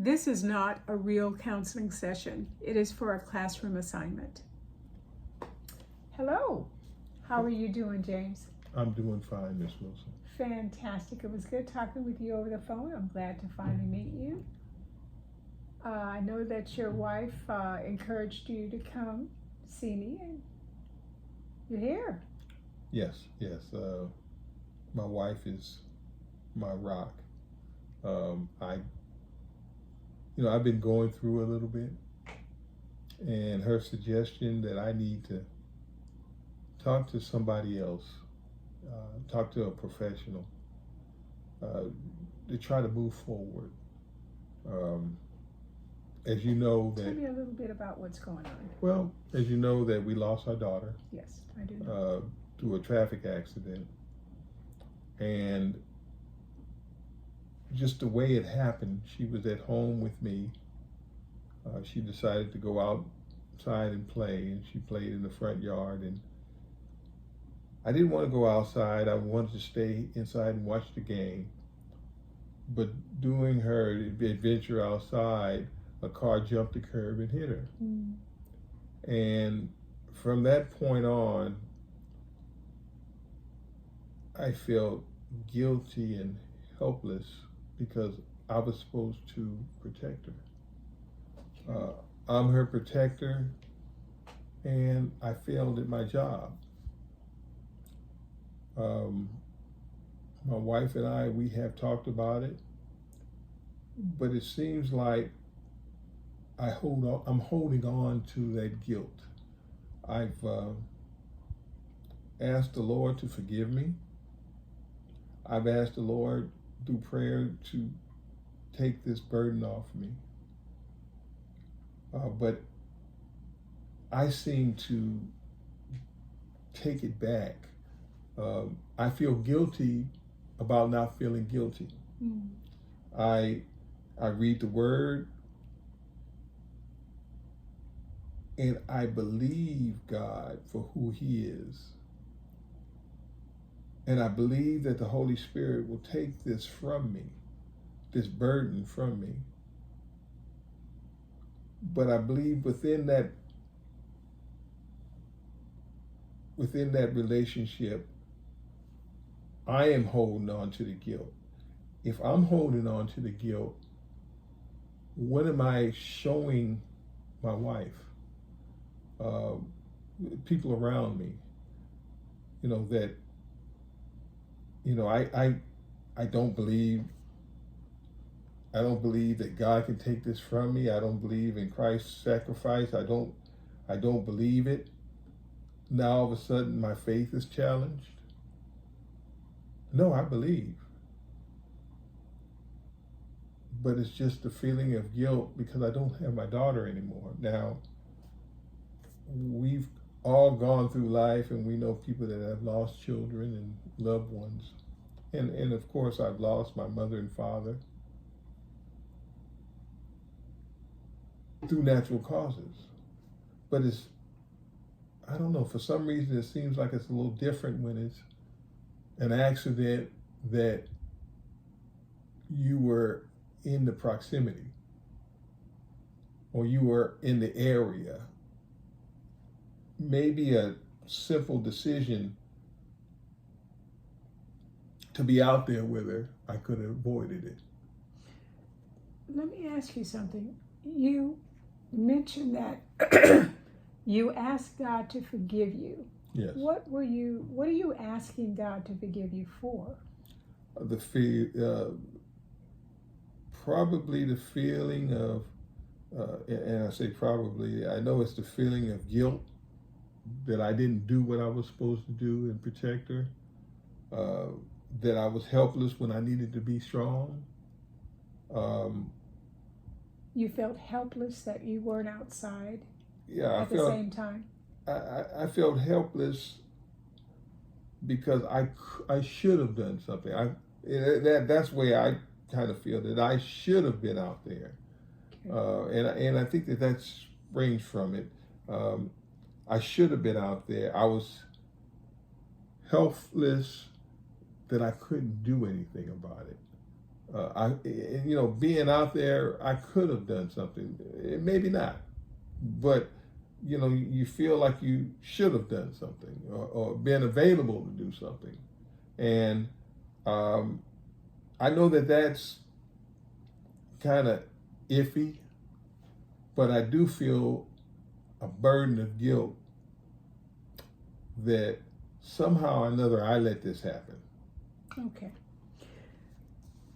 This is not a real counseling session. It is for a classroom assignment. Hello. How are you doing, James? I'm doing fine, Miss Wilson. Fantastic. It was good talking with you over the phone. I'm glad to finally meet you. I know that your wife encouraged you to come see me, and you're here. Yes. My wife is my rock. I've been going through a little bit, and her suggestion that I need to talk to somebody else, talk to a professional, to try to move forward. As you know Tell that, me a little bit about what's going on. well, as you know that we lost our daughter Yes, I do know. through a traffic accident, and just the way it happened, she was at home with me. She decided to go outside and play, and she played in the front yard, and I didn't want to go outside. I wanted to stay inside and watch the game. But during her adventure outside, a car jumped the curb and hit her. And from that point on, I felt guilty and helpless because I was supposed to protect her. I'm her protector, and I failed at my job. My wife and I, we have talked about it, but it seems like I'm holding on to that guilt. I've asked the Lord to forgive me. I've asked the Lord through prayer to take this burden off me. But I seem to take it back. I feel guilty about not feeling guilty. I read the Word, and I believe God for who He is. And I believe that the Holy Spirit will take this from me, this burden from me. But I believe within that relationship, I am holding on to the guilt. If I'm holding on to the guilt, what am I showing my wife, people around me? I don't believe that God can take this from me. I don't believe in Christ's sacrifice. I don't believe it. Now all of a sudden my faith is challenged. No, I believe. But it's just the feeling of guilt because I don't have my daughter anymore. Now, we've all gone through life, and we know people that have lost children and loved ones. And of course, I've lost my mother and father through natural causes. But I don't know, for some reason it seems like it's a little different when it's an accident that you were in the proximity or you were in the area. Maybe a simple decision to be out there with her, I could have avoided it. Let me ask you something. You mentioned that you asked God to forgive you. Yes. What are you asking God to forgive you for? Probably the feeling of, and I say probably, I know it's the feeling of guilt that I didn't do what I was supposed to do and protect her, that I was helpless when I needed to be strong. You felt helpless that you weren't outside Yeah, at the same time? I felt helpless because I should have done something. That's the way I kind of feel, that I should have been out there. Okay. And I think that springs from it. I should have been out there. I was helpless that I couldn't do anything about it. Being out there, I could have done something. Maybe not, but you feel like you should have done something or been available to do something. And I know that that's kind of iffy, but I do feel a burden of guilt that somehow or another I let this happen. Okay.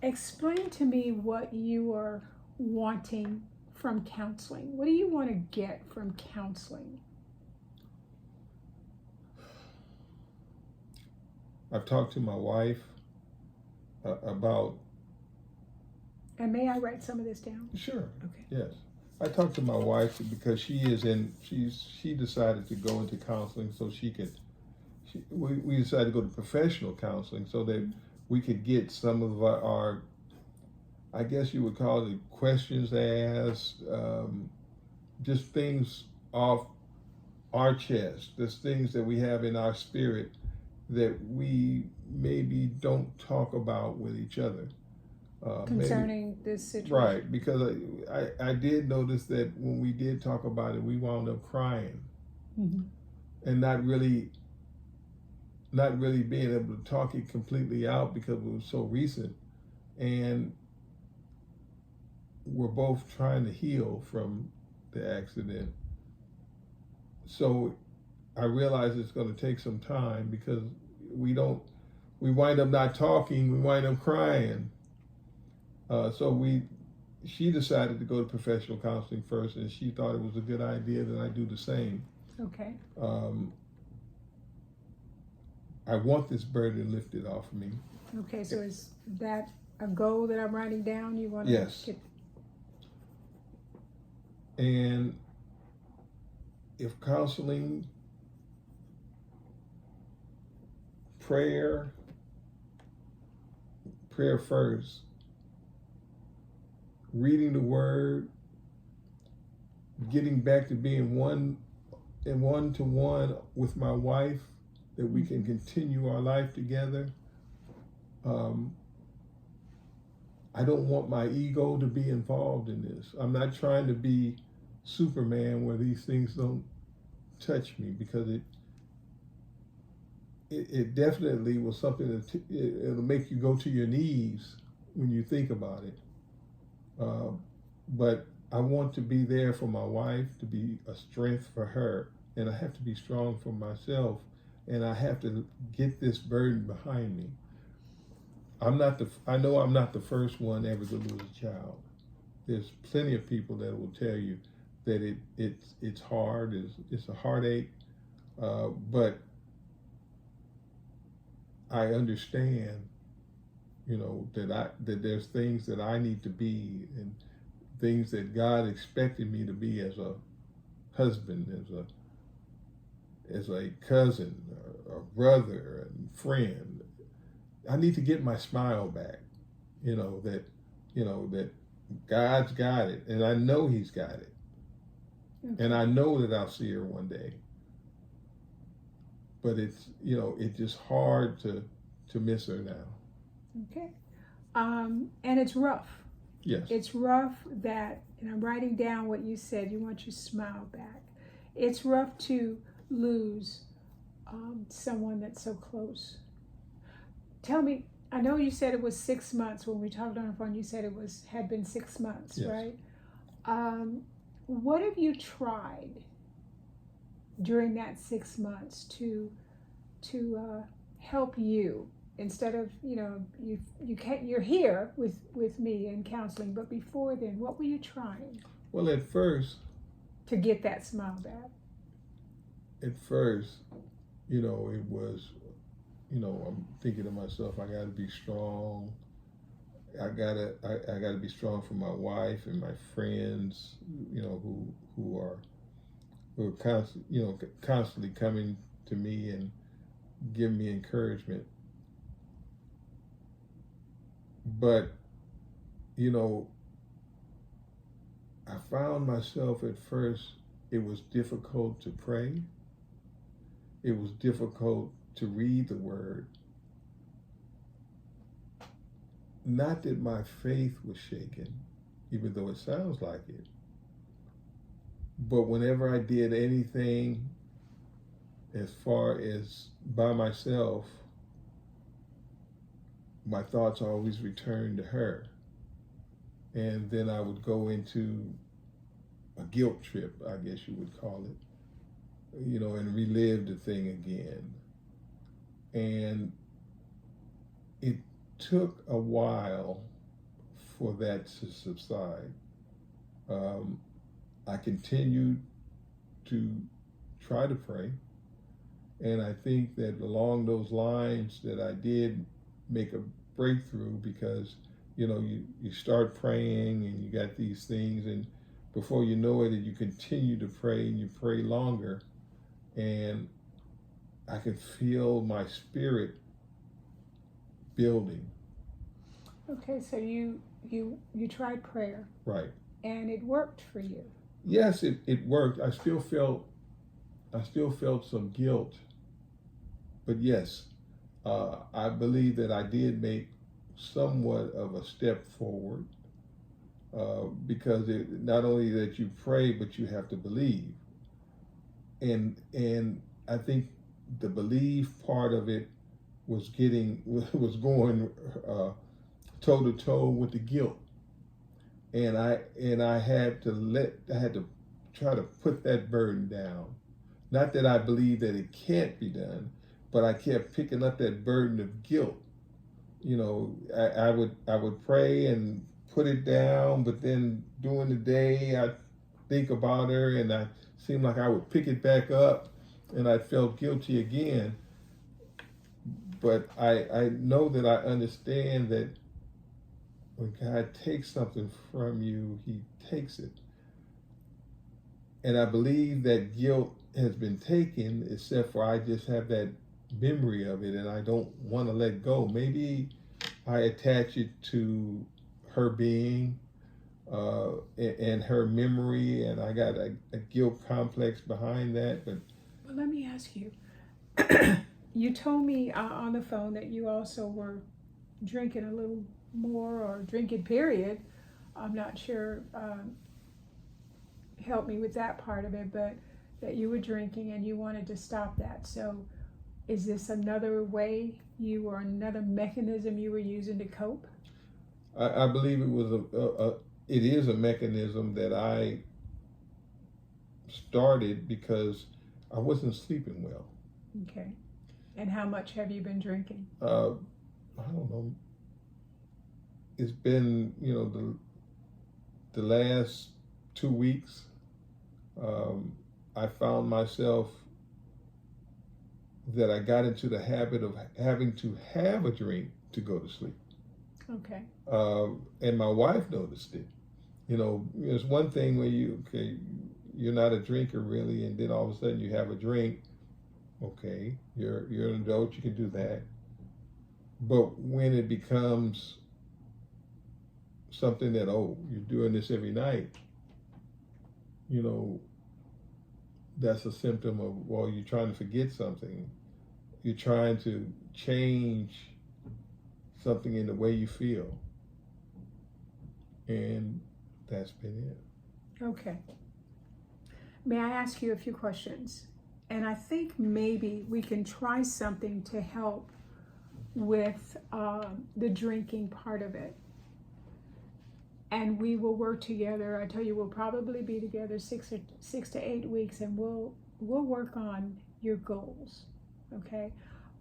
Explain to me what you are wanting from counseling. What do you want to get from counseling? I've talked to my wife about. And may I write some of this down? Sure. Okay. Yes. I talked to my wife because she decided to go into counseling so we decided to go to professional counseling so that we could get some of our I guess you would call it questions asked, just things off our chest, just things that we have in our spirit that we maybe don't talk about with each other. Concerning this situation. Right, because I did notice that when we did talk about it, we wound up crying, and not really being able to talk it completely out because it was so recent, and we're both trying to heal from the accident. So I realize it's going to take some time because we wind up not talking, we wind up crying. She decided to go to professional counseling first, and she thought it was a good idea that I do the same. Okay. I want this burden lifted off of me. Okay, so is that a goal that I'm writing down? You want Yes. to get... And if counseling, prayer first, reading the word, getting back to being one-to-one with my wife, that we can continue our life together. I don't want my ego to be involved in this. I'm not trying to be Superman where these things don't touch me, because it definitely was something that it'll make you go to your knees when you think about it. But I want to be there for my wife, to be a strength for her, and I have to be strong for myself, and I have to get this burden behind me. I know I'm not the first one ever to lose a child. There's plenty of people that will tell you that it's hard, it's a heartache, but I understand, that there's things that I need to be, and things that God expected me to be as a husband, as a cousin, a brother, and friend. I need to get my smile back, that God's got it, and I know He's got it. Okay. And I know that I'll see her one day. But it's just hard to miss her now. Okay. And it's rough. Yes. It's rough and I'm writing down what you said, you want your smile back. It's rough to lose someone that's so close. Tell me, I know you said it was 6 months when we talked on the phone. You said had been 6 months, yes. Right? What have you tried during that 6 months to help you, instead of you're here with me in counseling, but before then, what were you trying? Well, at first, to get that smile back. At first, it was. I'm thinking to myself, I got to be strong. I gotta be strong for my wife and my friends, who are constantly coming to me and giving me encouragement. But, I found myself at first, it was difficult to pray. It was difficult to read the word. not that my faith was shaken, even though it sounds like it, but whenever I did anything as far as by myself, my thoughts always returned to her. And then I would go into a guilt trip, I guess you would call it, and relive the thing again. And it took a while for that to subside. I continued to try to pray. And I think that along those lines that I did make a breakthrough, because you start praying and you got these things, and before you know it, you continue to pray and you pray longer, and I could feel my spirit building. Okay, so you tried prayer. Right. And it worked for you. Yes, it worked. I still felt some guilt, but yes, I believe that I did make somewhat of a step forward, because it not only that you pray, but you have to believe, and I think the belief part of it was going toe to toe with the guilt, and I had to try to put that burden down. Not that I believe that it can't be done, but I kept picking up that burden of guilt. I would pray and put it down, but then during the day I'd think about her, and I seemed like I would pick it back up, and I felt guilty again. But I know that I understand that when God takes something from you, He takes it. And I believe that guilt has been taken, except for I just have that memory of it, and I don't want to let go. Maybe I attach it to her being and her memory, and I got a guilt complex behind that. But let me ask you, you told me on the phone that you also were drinking a little more, or drinking period. I'm not sure, help me with that part of it, but that you were drinking and you wanted to stop that. So is this another way or another mechanism you were using to cope? I believe it is a mechanism that I started because I wasn't sleeping well. Okay. And how much have you been drinking? I don't know. It's been, the last 2 weeks. I found myself that I got into the habit of having to have a drink to go to sleep. Okay. And my wife noticed it. It's one thing when you're not a drinker really, and then all of a sudden you have a drink. Okay, you're an adult, you can do that. But when it becomes something that, you're doing this every night, that's a symptom of, you're trying to forget something. You're trying to change something in the way you feel. And that's been it. Okay. May I ask you a few questions? And I think maybe we can try something to help with the drinking part of it. And we will work together. I tell you, we'll probably be together 6 to 8 weeks, and we'll work on your goals. Okay.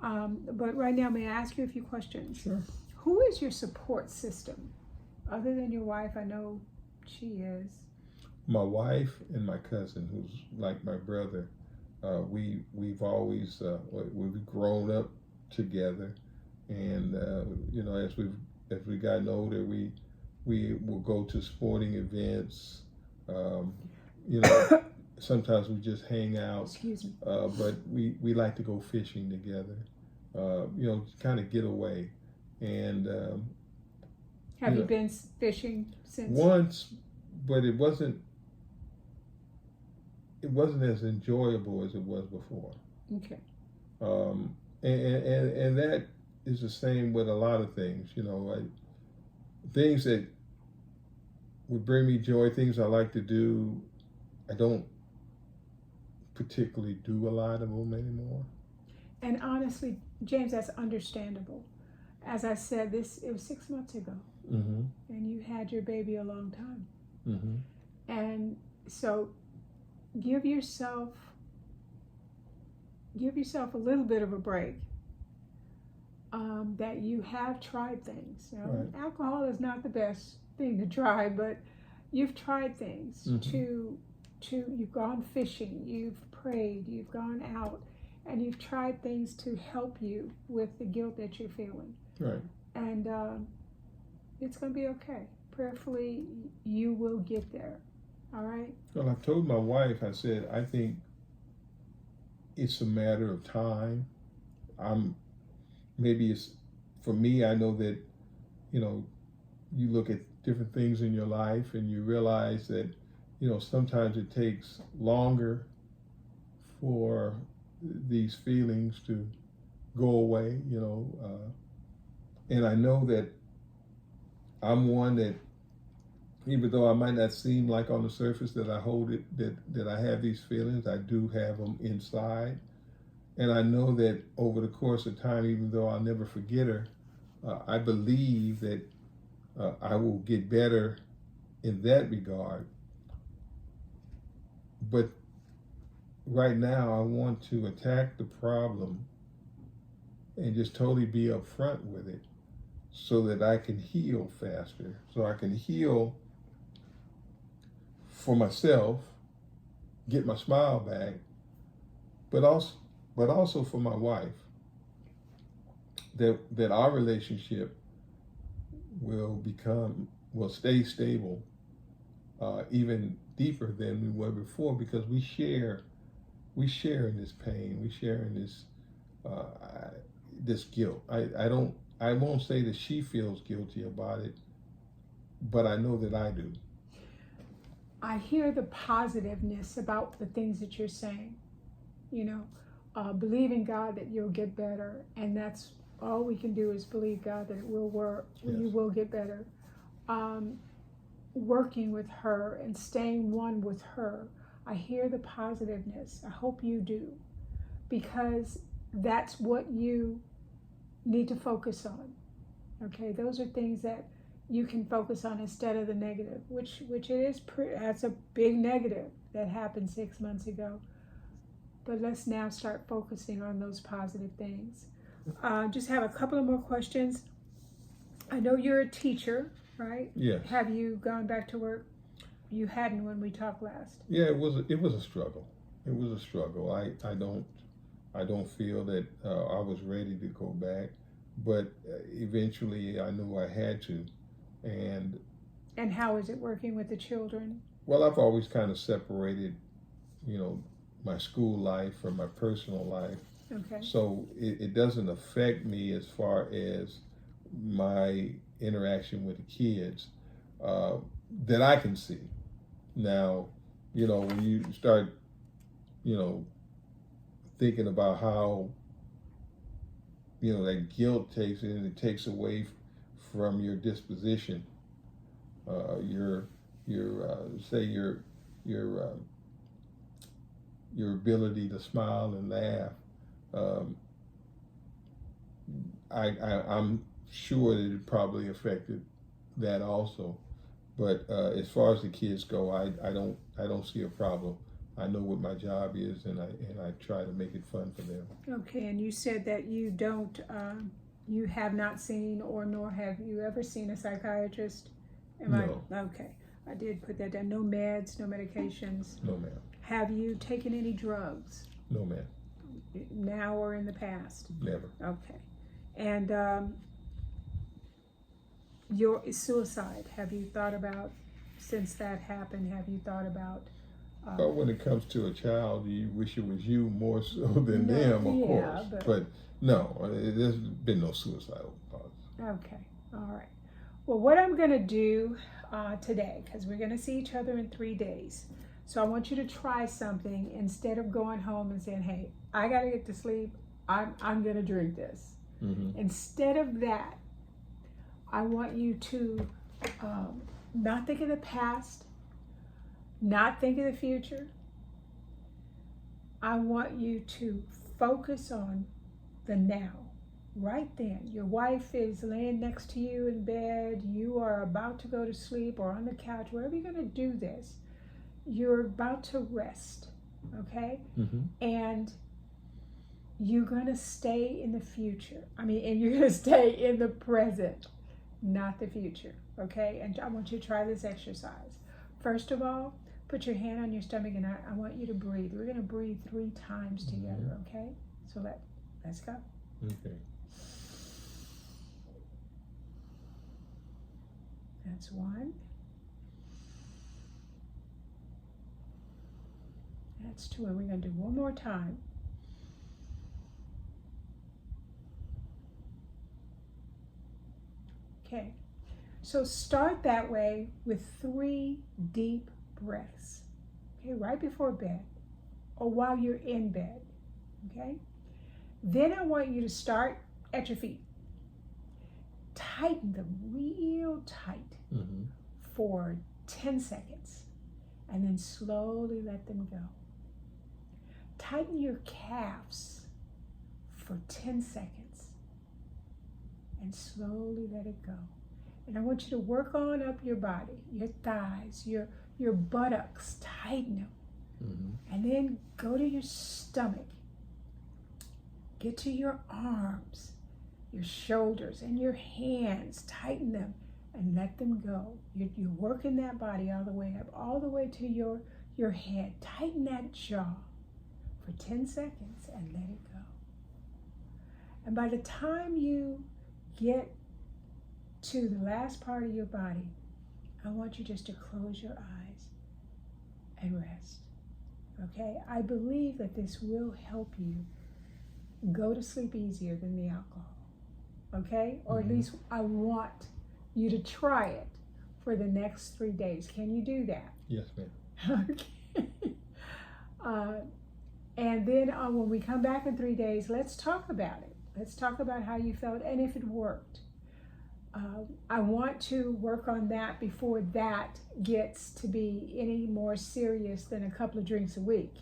But right now, may I ask you a few questions? Sure. Who is your support system? Other than your wife, I know she is. My wife and my cousin, who's like my brother. We've always we've grown up together, and as we've gotten older, we will go to sporting events. Sometimes we just hang out. Excuse me. But we like to go fishing together. Kind of get away. And have you been fishing since? Once, but it wasn't as enjoyable as it was before. Okay. And that is the same with a lot of things. things that would bring me joy, things I like to do, I don't particularly do a lot of them anymore. And honestly, James, that's understandable. As I said, it was 6 months ago, Mm-hmm. and you had your baby a long time. Mm-hmm. And so give yourself a little bit of a break. That you have tried things. You know, Right. alcohol is not the best thing to try, but you've tried things to you've gone fishing, you've prayed, you've gone out, and you've tried things to help you with the guilt that you're feeling. Right. And it's going to be okay. Prayerfully, you will get there. All right? Well, I told my wife, I said, I think it's a matter of time. Maybe it's, for me, I know that, you look at different things in your life and you realize that, sometimes it takes longer for these feelings to go away, and I know that I'm one that, even though I might not seem like on the surface that I hold it, that I have these feelings, I do have them inside. And I know that over the course of time, even though I'll never forget her, I believe that I will get better in that regard. But right now, I want to attack the problem and just totally be upfront with it so that I can heal faster, so I can heal for myself, get my smile back, but also for my wife, that our relationship will stay stable, even deeper than we were before, because we share in this pain, we share in this guilt. I won't say that she feels guilty about it, but I know that I do. I hear the positiveness about the things that you're saying. Believe in God that you'll get better, and that's all we can do is believe God that it will work. Yes. You will get better. Working with her and staying one with her, I hear the positiveness. I hope you do, because that's what you need to focus on. Okay, those are things that you can focus on instead of the negative, which it is. That's a big negative that happened 6 months ago. But let's now start focusing on those positive things. Just have a couple of more questions. I know you're a teacher, right? Yes. Have you gone back to work? You hadn't when we talked last. Yeah, it was a struggle. It was a struggle. I don't feel that I was ready to go back, but eventually I knew I had to. And how is it working with the children? Well, I've always kind of separated, my school life from my personal life. Okay. So it doesn't affect me as far as my interaction with the kids that I can see. Now, when you start, thinking about how, that guilt takes away from your disposition, your ability to smile and laugh. I'm sure that it probably affected that also. But as far as the kids go, I don't see a problem. I know what my job is, and I try to make it fun for them. Okay, and you said that you have not seen, or nor have you ever seen a psychiatrist? No. Okay, I did put that down. No meds, no medications. No, ma'am. Have you taken any drugs? No, ma'am. Now or in the past? Never. Okay. And your suicide, have you thought about, since that happened, have you thought about? But when it comes to a child, you wish it was you more so than No, them, of yeah, course. But no, there's been no suicidal thoughts. Okay, all right. Well, what I'm going to do today, because we're going to see each other in 3 days, so I want you to try something instead of going home and saying, hey, I got to get to sleep, I'm going to drink this. Mm-hmm. Instead of that, I want you to not think of the past, not think of the future. I want you to focus on the now, right then. Your wife is laying next to you in bed. You are about to go to sleep or on the couch, wherever you're going to do this. You're about to rest, okay? Mm-hmm. And you're going to stay in the future. And you're going to stay in the present, not the future, okay? And I want you to try this exercise. First of all, put your hand on your stomach, and I want you to breathe. We're going to breathe 3 times together, okay? So let's go. Okay. That's 1. That's 2. And we're going to do one more time. Okay. So start that way with 3 deep breaths. Okay, right before bed or while you're in bed. Okay? Then I want you to start at your feet. Tighten them real tight for 10 seconds and then slowly let them go. Tighten your calves for 10 seconds and slowly let it go. And I want you to work on up your body, your thighs, your buttocks, tighten them. And then go to your stomach. Get to your arms, your shoulders, and your hands. Tighten them and let them go. You're working that body all the way up, all the way to your head. Tighten that jaw for 10 seconds and let it go. And by the time you get to the last part of your body, I want you just to close your eyes and rest. Okay? I believe that this will help you go to sleep easier than the alcohol. Okay? Or at least I want you to try it for the next 3 days. Can you do that? Yes, ma'am. Okay. And then when we come back in 3 days, let's talk about it. Let's talk about how you felt and if it worked. I want to work on that before that gets to be any more serious than a couple of drinks a week.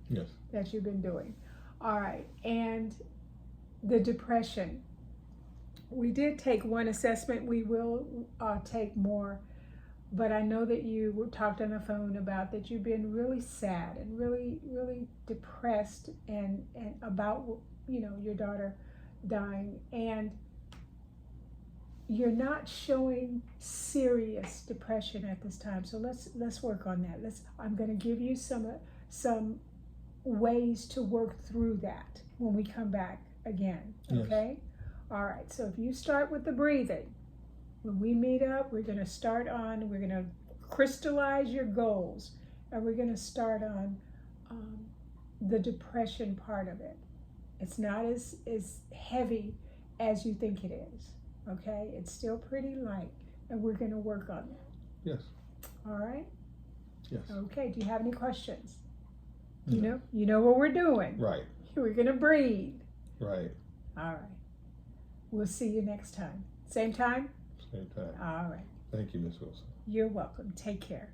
Yes. That you've been doing. All right. And the depression. We did take one assessment. We will take more. But I know that you talked on the phone about that you've been really sad and really, really depressed and about, your daughter dying. And you're not showing serious depression at this time. So let's work on that. I'm going to give you some ways to work through that when we come back again. Okay? Yes. All right. So if you start with the breathing, when we meet up, we're going to crystallize your goals, and we're going to start on the depression part of it. It's not as heavy as you think it is. Okay, it's still pretty light, and we're going to work on that. Yes. All right? Yes. Okay, do you have any questions? No. You know what we're doing. Right. We're going to breathe. Right. All right. We'll see you next time. Same time? Same time. All right. Thank you, Ms. Wilson. You're welcome. Take care.